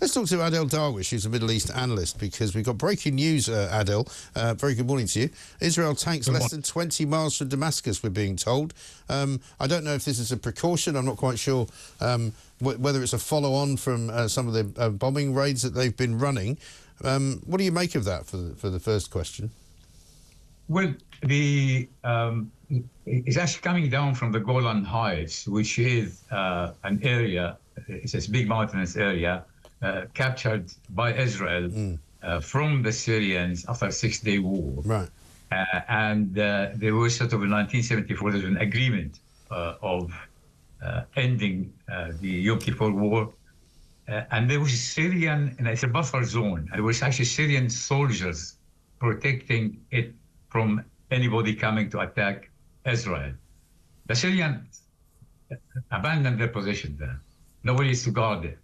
Let's talk to Adel Darwish, who's a Middle East analyst, because we've got breaking news, Adel. Very good morning to you. Israel tanks less than 20 miles from Damascus, we're being told. I don't know if this is a precaution. I'm not quite sure whether it's a follow-on from some of the bombing raids that they've been running. What do you make of that for the first question? Well, it's actually coming down from the Golan Heights, which is an area, it's a big mountainous area, captured by Israel from the Syrians after a 6-day war. Right. And there was sort of in 1974, there was an agreement of ending the Yom Kippur War. And there was Syrian, and it's a buffer zone, and there was actually Syrian soldiers protecting it from anybody coming to attack Israel. The Syrians abandoned their position there. Nobody is to guard it.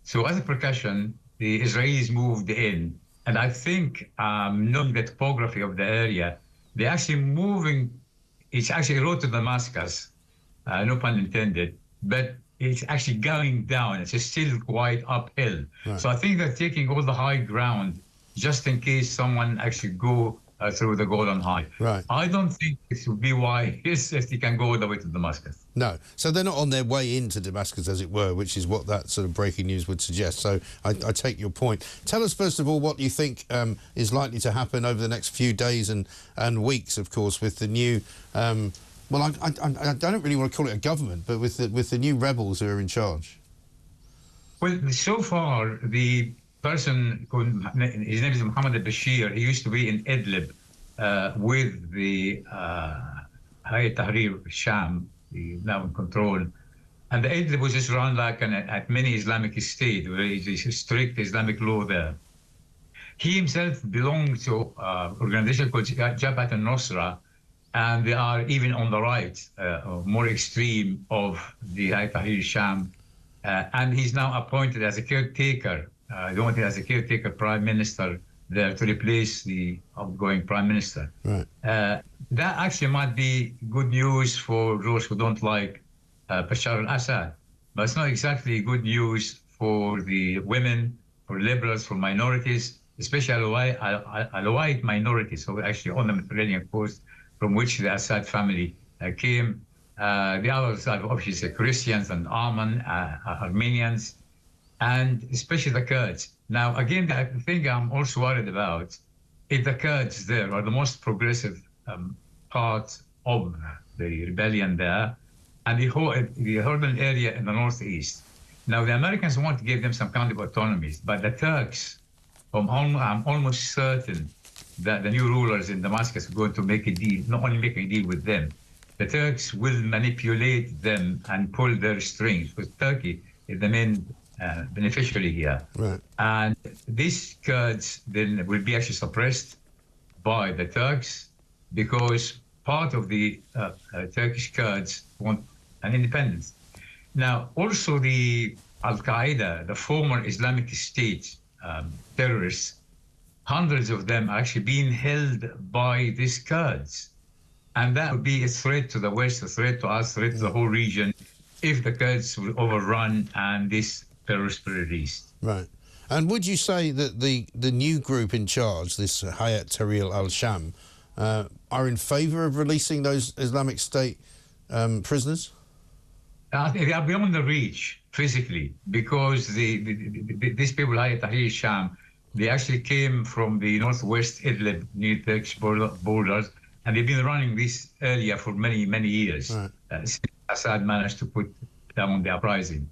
So as a precaution, the Israelis moved in, and I think, knowing the topography of the area, they're actually moving. It's actually a road to Damascus, no pun intended, but it's actually going down. It's still quite uphill. Right. So I think they're taking all the high ground just in case someone actually go through the Golan Heights. Right. I don't think it would be wise if they can go all the way to Damascus. No. So they're not on their way into Damascus, as it were, which is what that sort of breaking news would suggest. So I take your point. Tell us, first of all, what you think is likely to happen over the next few days and weeks, of course, with the new... well, I don't really want to call it a government, but with the new rebels who are in charge. Well, so far, the person, his name is Mohammed Bashar, he used to be in Idlib with the Hayat Tahrir Sham, now in control. And the Idlib was just run like at many Islamic state, where it's a strict Islamic law there. He himself belonged to an organization called Jabhat al-Nusra, and they are even on the right, more extreme of the Hayat Tahrir Sham. And he's now appointed as a caretaker, as a caretaker prime minister there to replace the outgoing prime minister. Right. That actually might be good news for those who don't like Bashar al-Assad, but it's not exactly good news for the women, for liberals, for minorities, especially Alawite minorities who are actually on the Mediterranean coast, from which the Assad family came. The others are obviously Christians and Armenians, and especially the Kurds. Now, again, the thing I'm also worried about is the Kurds there are the most progressive part of the rebellion there, and the urban area in the northeast. Now, the Americans want to give them some kind of autonomy, but the Turks, I'm almost certain that the new rulers in Damascus are going to make a deal, not only make a deal with them, the Turks will manipulate them and pull their strings, because Turkey is the main beneficiary here. Right. And these Kurds then will be actually suppressed by the Turks, because part of the Turkish Kurds want an independence. Now, also the Al-Qaeda, the former Islamic State terrorists, hundreds of them are actually being held by these Kurds. And that would be a threat to the West, a threat to us, a threat to the whole region, if the Kurds will overrun and this terrorist be released. Right. And would you say that the new group in charge, this Hayat Tahrir al-Sham, are in favour of releasing those Islamic State prisoners? They are beyond the reach physically, because these people, Hayat Tahrir al-Sham, they actually came from the northwest Idlib, near Turkish borders, and they've been running this area for many, many years. Right. Since Assad managed to put down the uprising.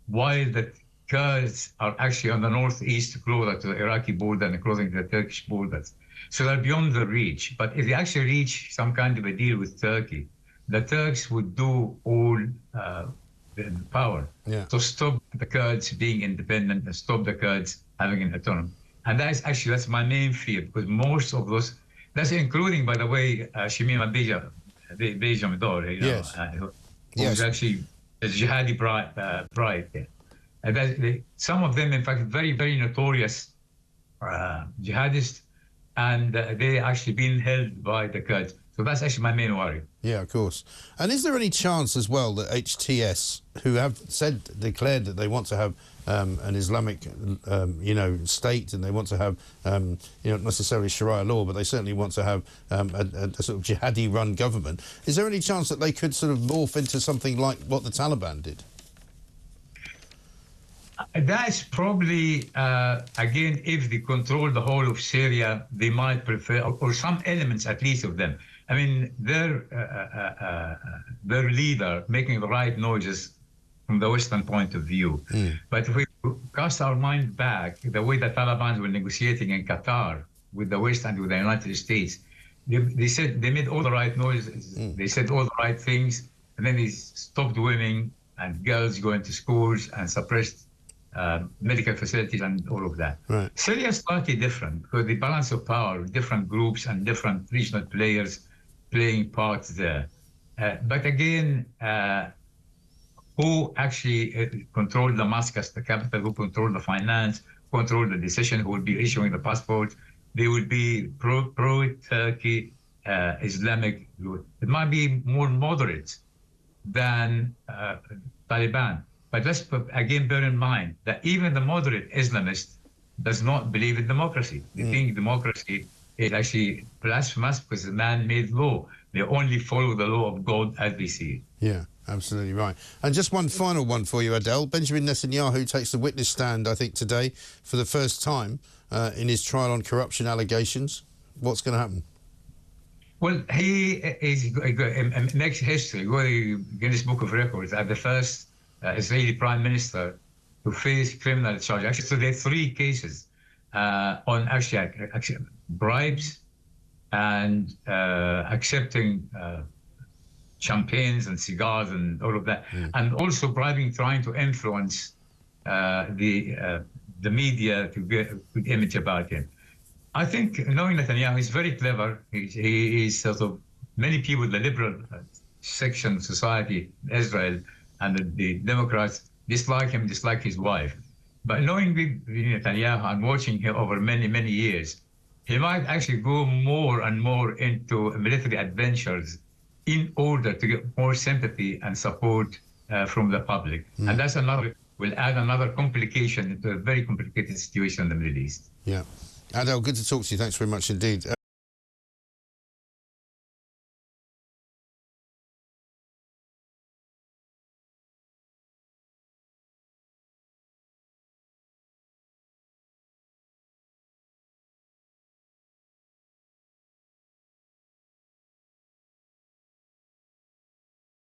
While the Kurds are actually on the northeast, closer to the Iraqi border and closer to the Turkish borders. So they're beyond the reach. But if they actually reach some kind of a deal with Turkey, the Turks would do all the power to stop the Kurds being independent and stop the Kurds having an autonomy. And that's my main fear, because most of those, that's including, by the way, Shimima Bejamidor, yes. who's actually a jihadi bride. And some of them, in fact, very, very notorious jihadists, and they actually been held by the Kurds. So that's actually my main worry. Yeah, of course. And is there any chance as well that HTS, who have declared that they want to have an Islamic, state, and they want to have, not necessarily Sharia law, but they certainly want to have a sort of jihadi-run government. Is there any chance that they could sort of morph into something like what the Taliban did? That's probably, again, if they control the whole of Syria, they might prefer, or some elements at least of them. I mean, their leader making the right noises from the Western point of view. But if we cast our mind back, the way the Taliban were negotiating in Qatar with the West and with the United States, they said they made all the right noises, they said all the right things, and then they stopped women and girls going to schools and suppressed medical facilities and all of that. Right. Syria is slightly different because the balance of power, different groups and different regional players playing parts there. But again, who actually controlled Damascus, the capital, who controlled the finance, controlled the decision, who will be issuing the passports? They will be pro-Turkey Islamic group. It might be more moderate than Taliban. But let's again bear in mind that even the moderate Islamist does not believe in democracy. They think democracy is actually blasphemous because it's a man-made law. They only follow the law of God as they see it. Yeah, absolutely right. And just one final one for you, Adel. Benjamin Netanyahu takes the witness stand, I think, today for the first time in his trial on corruption allegations. What's going to happen? Well, he is makes history, go to the Guinness Book of Records, as the first Israeli prime minister to face criminal charges. Actually, so there are 3 cases on actually bribes and accepting champagnes and cigars and all of that, and also bribing, trying to influence the media to get a good image about him. I think, knowing Netanyahu, he's very clever. He is sort of, many people, the liberal section of society, Israel, and the Democrats dislike him, dislike his wife. But knowing Netanyahu and watching him over many, many years, he might actually go more and more into military adventures in order to get more sympathy and support from the public. And that's will add another complication into a very complicated situation in the Middle East. Yeah. Adel, good to talk to you. Thanks very much indeed.